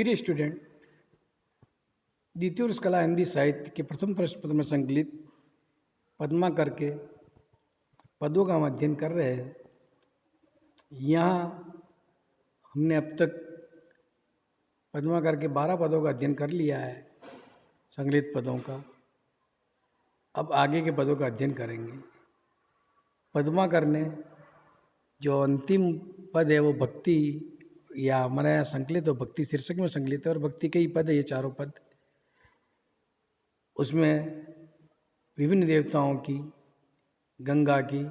प्रिय स्टूडेंट, द्वितीय वर्ष कला हिंदी साहित्य के प्रथम प्रश्न पत्र में संकलित पद्माकर के पदों का हम अध्ययन कर रहे हैं। यहाँ हमने अब तक पद्माकर के 12 पदों का अध्ययन कर लिया है, संकलित पदों का। अब आगे के पदों का अध्ययन करेंगे। पद्माकर ने जो अंतिम पद है वो भक्ति, या हमारे यहाँ संकलित हो भक्ति शीर्षक में संकलित है, और भक्ति के ही पद है ये चारों पद। उसमें विभिन्न देवताओं की, गंगा की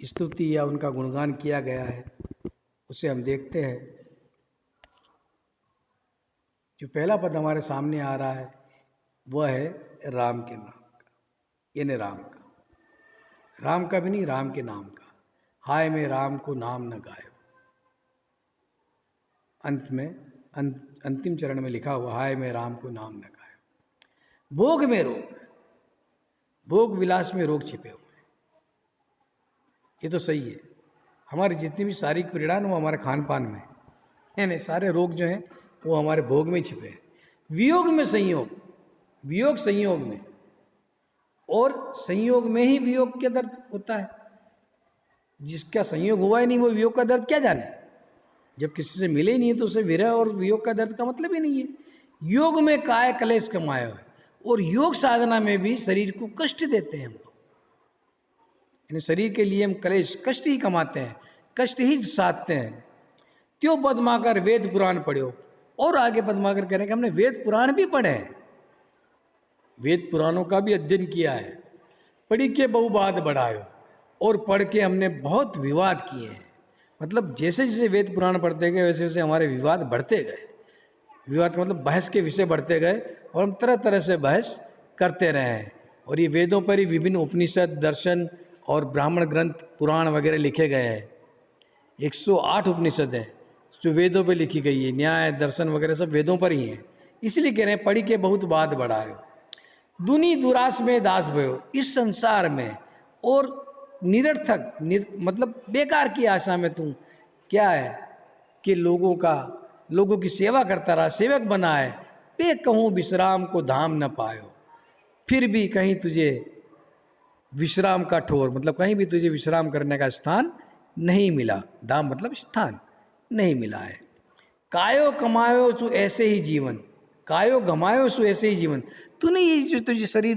स्तुति या उनका गुणगान किया गया है। उसे हम देखते हैं। जो पहला पद हमारे सामने आ रहा है वह है राम के नाम का, यानी राम का। राम का भी नहीं, राम के नाम का। हाय मैं राम को नाम न गायो। अंत में अंतिम चरण में लिखा हुआ, हाय मैं राम को नाम न गायो। भोग में रोग, भोग विलास में रोग छिपे हुए हैं। ये तो सही है। हमारी जितनी भी शारीरिक परिणाम वो हमारे खान पान में, यानी सारे रोग जो हैं वो हमारे भोग में छिपे हैं। वियोग में संयोग, वियोग संयोग में, और संयोग में ही वियोग का दर्द होता है। जिसका संयोग हुआ ही नहीं वो वियोग का दर्द क्या जाने। जब किसी से मिले ही नहीं है तो उसे विरह और वियोग का दर्द का मतलब ही नहीं है। योग में काय कलेश कमाया है, और योग साधना में भी शरीर को कष्ट देते हैं हम लोग। यानी शरीर के लिए हम कलेश, कष्ट ही कमाते हैं, कष्ट ही साधते हैं। त्यों पद्माकर वेद पुराण पढ़ो। और आगे पद्माकर कह रहे हैं कि हमने वेद पुराण भी पढ़े हैं, वेद पुराणों का भी अध्ययन किया है। पढ़ी के बहुवाद बढ़ायो, और पढ़ के हमने बहुत विवाद किए हैं। मतलब जैसे जैसे वेद पुराण पढ़ते गए वैसे वैसे हमारे विवाद बढ़ते गए। विवाद का मतलब बहस के विषय बढ़ते गए, और हम तरह तरह से बहस करते रहे हैं। और ये वेदों पर ही विभिन्न उपनिषद, दर्शन और ब्राह्मण ग्रंथ, पुराण वगैरह लिखे गए हैं। 108 उपनिषद हैं जो वेदों पे लिखी गई है। न्याय, दर्शन वगैरह सब वेदों पर ही हैं। इसलिए कह रहे हैं पढ़ी के बहुत बात बढ़ायो। दुनी दुरास में दास भयो, इस संसार में और निरर्थक मतलब बेकार की आशा में तू क्या है कि लोगों की सेवा करता रहा, सेवक बना है। पे कहूँ विश्राम को धाम न पायो, फिर भी कहीं तुझे विश्राम का ठोर, मतलब कहीं भी तुझे विश्राम करने का स्थान नहीं मिला। धाम मतलब स्थान नहीं मिला है। कायो कमायो सु ऐसे ही जीवन, कायो गमायो सु ऐसे ही जीवन। तूने ये जो तुझे शरीर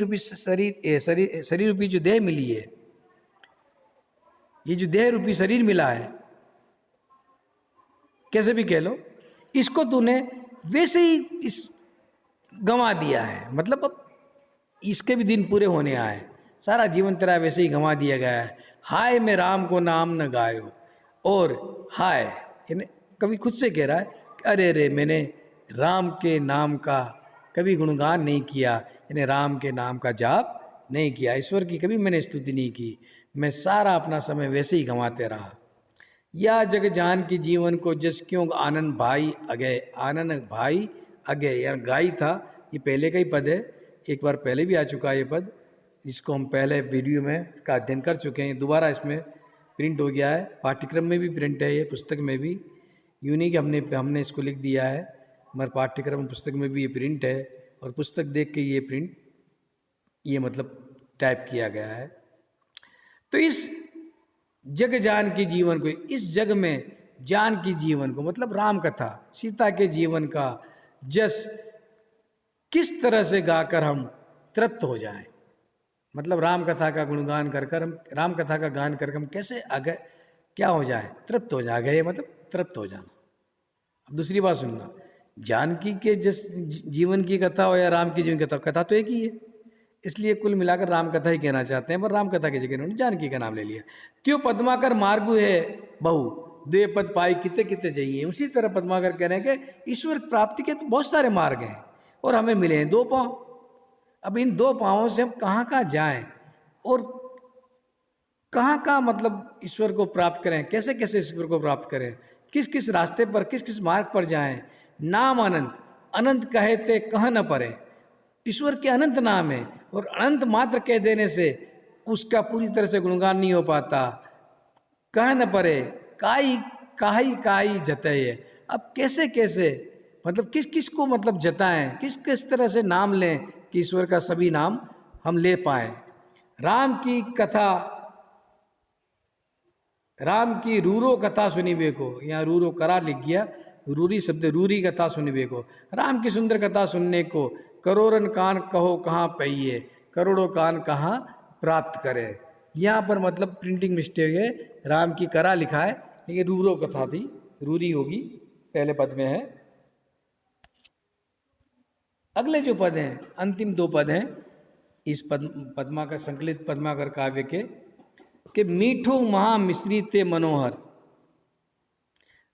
रूपी जो देह मिली है, ये जो देह रूपी शरीर मिला है, कैसे भी कह लो, इसको तूने वैसे ही इस गंवा दिया है। मतलब अब इसके भी दिन पूरे होने आए, सारा जीवन तेरा वैसे ही गंवा दिया गया है। हाय मैं राम को नाम न गायो, और हाय यानी कभी खुद से कह रहा है कि अरे रे मैंने राम के नाम का कभी गुणगान नहीं किया, यानी राम के नाम का जाप नहीं किया, ईश्वर की कभी मैंने स्तुति नहीं की। मैं सारा अपना समय वैसे ही गंवाते रहा। या जग जान की जीवन को जस क्यों आनंद भाई अगय, आनंद भाई अगय, यार गाई था, ये पहले का ही पद है। एक बार पहले भी आ चुका है ये पद, जिसको हम पहले वीडियो में इसका अध्ययन कर चुके हैं। दोबारा इसमें प्रिंट हो गया है, पाठ्यक्रम में भी प्रिंट है, ये पुस्तक में भी। यूँ नहीं कि हमने इसको लिख दिया है, हमारे पाठ्यक्रम पुस्तक में भी ये प्रिंट है, और पुस्तक देख के ये प्रिंट, ये मतलब टाइप किया गया है। तो इस जग जान की जीवन को, इस जग में जान की जीवन को मतलब राम कथा, सीता के जीवन का जस किस तरह से गाकर हम तृप्त हो जाएं। मतलब राम कथा का गुणगान कर हम, राम कथा का गान करके हम कैसे आगे क्या हो जाए, तृप्त हो जाए। गए मतलब तृप्त हो जाना। अब दूसरी बात सुनना, जानकी के जिस जीवन की कथा हो या राम की जीवन की कथा, कथा तो एक ही है, इसलिए कुल मिलाकर राम कथा ही कहना चाहते हैं। पर राम कथा की जगह उन्होंने जानकी का नाम ले लिया। त्यों पद्माकर मार्गु है बहु, दे पद पाई किते किते चाहिए। उसी तरह पद्माकर कह रहे हैं कि ईश्वर प्राप्ति के तो बहुत सारे मार्ग हैं, और हमें मिले हैं 2 पाँव। अब इन 2 पाँवों से हम कहाँ कहाँ जाएं, और कहाँ कहाँ मतलब ईश्वर को प्राप्त करें, कैसे कैसे ईश्वर को प्राप्त करें, किस किस रास्ते पर, किस किस मार्ग पर जाएं। नाम अनंत, अनंत कहे ते कह न परे। ईश्वर के अनंत नाम है, और अनंत मात्र कह देने से उसका पूरी तरह से गुणगान नहीं हो पाता। कह न परे काई काई काई जतय, अब कैसे कैसे मतलब किस किस को मतलब जताएं, किस किस तरह से नाम लें कि ईश्वर का सभी नाम हम ले पाएं। राम की कथा, राम की रूरो कथा सुनिबे को, यहाँ रूरो करा लिख गया, रूरी शब्द रूरी कथा सुनिबे को, राम की सुंदर कथा सुनने को करोड़न कान कहो कहाँ पाइए, करोड़ों कान कहाँ प्राप्त करे। यहाँ पर मतलब प्रिंटिंग मिस्टेक है, राम की करा लिखा है लेकिन रूरो कथा थी, रूरी होगी, पहले पद में है। अगले जो पद हैं, अंतिम दो पद हैं इस पद्माकर संकलित पद्माकर काव्य के, कि मीठो महा मिश्री ते मनोहर।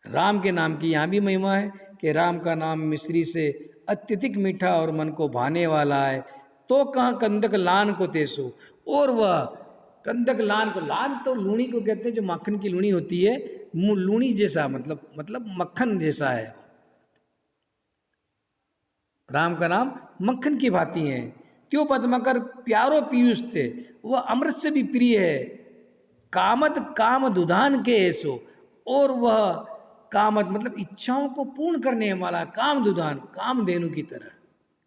राम के नाम की यहाँ भी महिमा है कि राम का नाम मिश्री से अत्यधिक मीठा और मन को भाने वाला है। तो कहाँ कंदक लान को तेसो, और वह कंदक लान को, लान तो लूणी को कहते हैं जो मक्खन की लूणी होती है, लूणी जैसा मतलब मक्खन जैसा है। राम का नाम मक्खन की भांति है। त्यो पद्माकर प्यारो पीयूष थे, वह अमृत से भी प्रिय है। कामद काम दुधान के ऐसो, और वह कामद मतलब इच्छाओं को पूर्ण करने वाला, काम दुधान कामधेनु की तरह,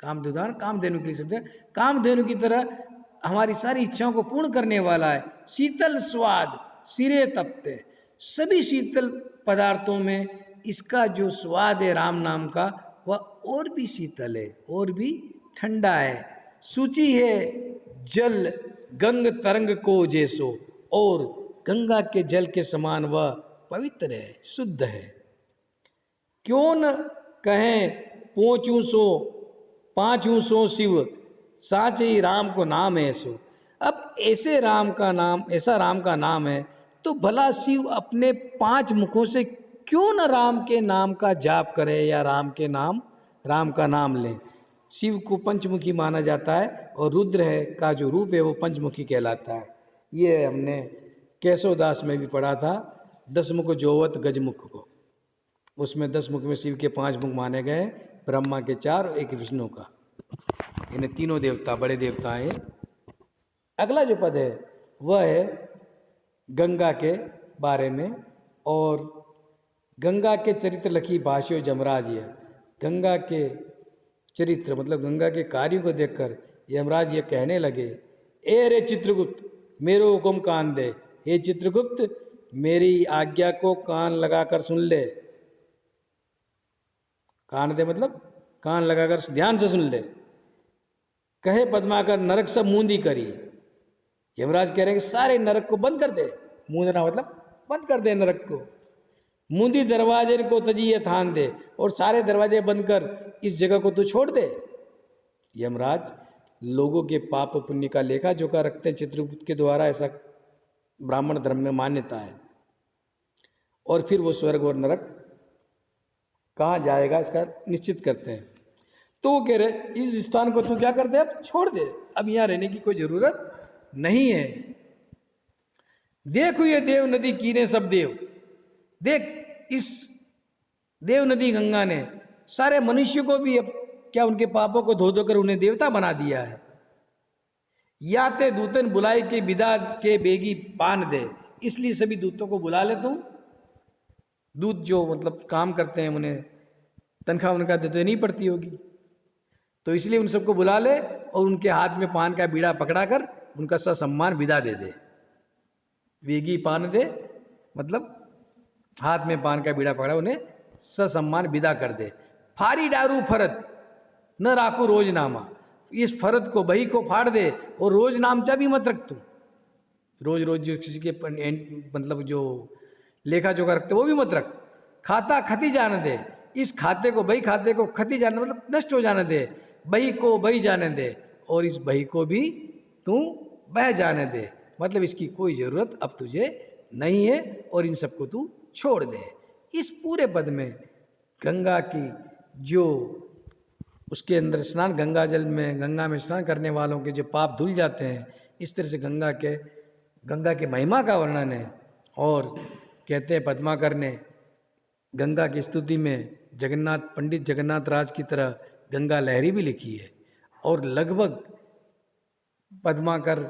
काम दुधान कामधेनु के लिए शब्द है, कामधेनु की तरह हमारी सारी इच्छाओं को पूर्ण करने वाला है। शीतल स्वाद सिरे तपते, सभी शीतल पदार्थों में इसका जो स्वाद है राम नाम का, वह और भी शीतल है, और भी ठंडा है। सूची है जल गंग तरंग को जैसो, और गंगा के जल के समान वह पवित्र है, शुद्ध है। क्यों न कहें पोंचू सो पांचू सो शिव, साच ही राम को नाम है सो। अब ऐसे राम का नाम, ऐसा राम का नाम है तो भला शिव अपने 5 मुखों से क्यों न राम के नाम का जाप करे, या राम के नाम, राम का नाम लें। शिव को पंचमुखी माना जाता है, और रुद्र है का जो रूप है वो पंचमुखी कहलाता है। ये हमने केशवदास में भी पढ़ा था, 10 मुख जोवत गजमुख को, उसमें 10 मुख में शिव के 5 मुख माने गए, ब्रह्मा के 4 और एक विष्णु का, इन्हें तीनों देवता बड़े देवता हैं। अगला जो पद है वह है गंगा के बारे में, और गंगा के चरित्र लखी भाष्यो जमराज है। गंगा के चरित्र मतलब गंगा के कार्यों को देखकर यमराज ये कहने लगे, ए रे चित्रगुप्त मेरो हुक्म कान दे, हे चित्रगुप्त मेरी आज्ञा को कान लगाकर सुन ले। कान दे मतलब कान लगाकर ध्यान से सुन ले। कहे पद्माकर नरक सब मूंदी करी, यमराज कह रहे हैं कि सारे नरक को बंद कर दे, मूंदना मतलब बंद कर दे नरक को। मूंदी दरवाजे को तजी थान दे, और सारे दरवाजे बंद कर इस जगह को तू छोड़ दे। यमराज लोगों के पाप पुण्य का लेखा जोखा रखते हैं चित्रगुप्त के द्वारा, ऐसा ब्राह्मण धर्म में मान्यता है। और फिर वो स्वर्ग और नरक कहाँ जाएगा इसका निश्चित करते हैं। तो वो कह रहे इस स्थान को तू क्या कर दे, अब छोड़ दे, अब यहाँ रहने की कोई जरूरत नहीं है। देखो ये देव नदी कीने सब देव, देख इस देव नदी गंगा ने सारे मनुष्य को भी अब क्या उनके पापों को धो धोकर उन्हें देवता बना दिया है। या ते दूतन बुलाई के विदा के बेगी पान दे, इसलिए सभी दूतों को बुला ले तू। दूत जो मतलब काम करते हैं उन्हें तनख्वाह उनका देते नहीं पड़ती होगी, तो इसलिए उन सबको बुला ले और उनके हाथ में पान का बीड़ा पकड़ा कर उनका सम्मान विदा दे दे। वेगी पान दे मतलब हाथ में पान का बीड़ा पकड़ा उन्हें ससम्मान विदा कर दे। फारी डारू फरत न राखू रोज नामा, इस फरत को बही को फाड़ दे और रोज नामचा भी मत रख तू। रोज रोज जो किसी के मतलब जो लेखा जोखा रखते वो भी मत रख। खाता खती जाने दे, इस खाते को बही खाते को खती जाने मतलब नष्ट हो जाने दे, बही को बही जाने दे और इस बही को भी तू बह जाने दे, मतलब इसकी कोई ज़रूरत अब तुझे नहीं है और इन सबको तू छोड़ दे। इस पूरे पद में गंगा की जो उसके अंदर स्नान, गंगा जल में गंगा में स्नान करने वालों के जो पाप धुल जाते हैं, इस तरह से गंगा के महिमा का वर्णन है। और कहते हैं पद्माकर ने गंगा की स्तुति में पंडित जगन्नाथ राज की तरह गंगा लहरी भी लिखी है। और लगभग पद्माकर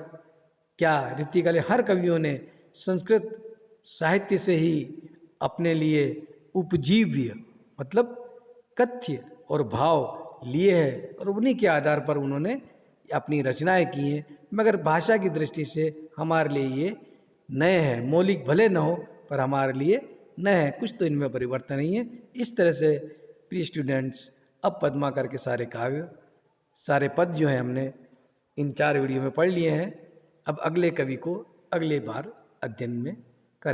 क्या रीतिकाल हर कवियों ने संस्कृत साहित्य से ही अपने लिए उपजीव्य मतलब कथ्य और भाव लिए हैं और उन्हीं के आधार पर उन्होंने अपनी रचनाएं की हैं, मगर भाषा की दृष्टि से हमारे लिए ये नए हैं। मौलिक भले न हो पर हमारे लिए नए हैं, कुछ तो इनमें परिवर्तन ही है। इस तरह से प्रिय स्टूडेंट्स, अब पद्माकर के सारे काव्य, सारे पद जो हैं हमने इन 4 वीडियो में पढ़ लिए हैं। अब अगले कवि को अगले बार अध्ययन में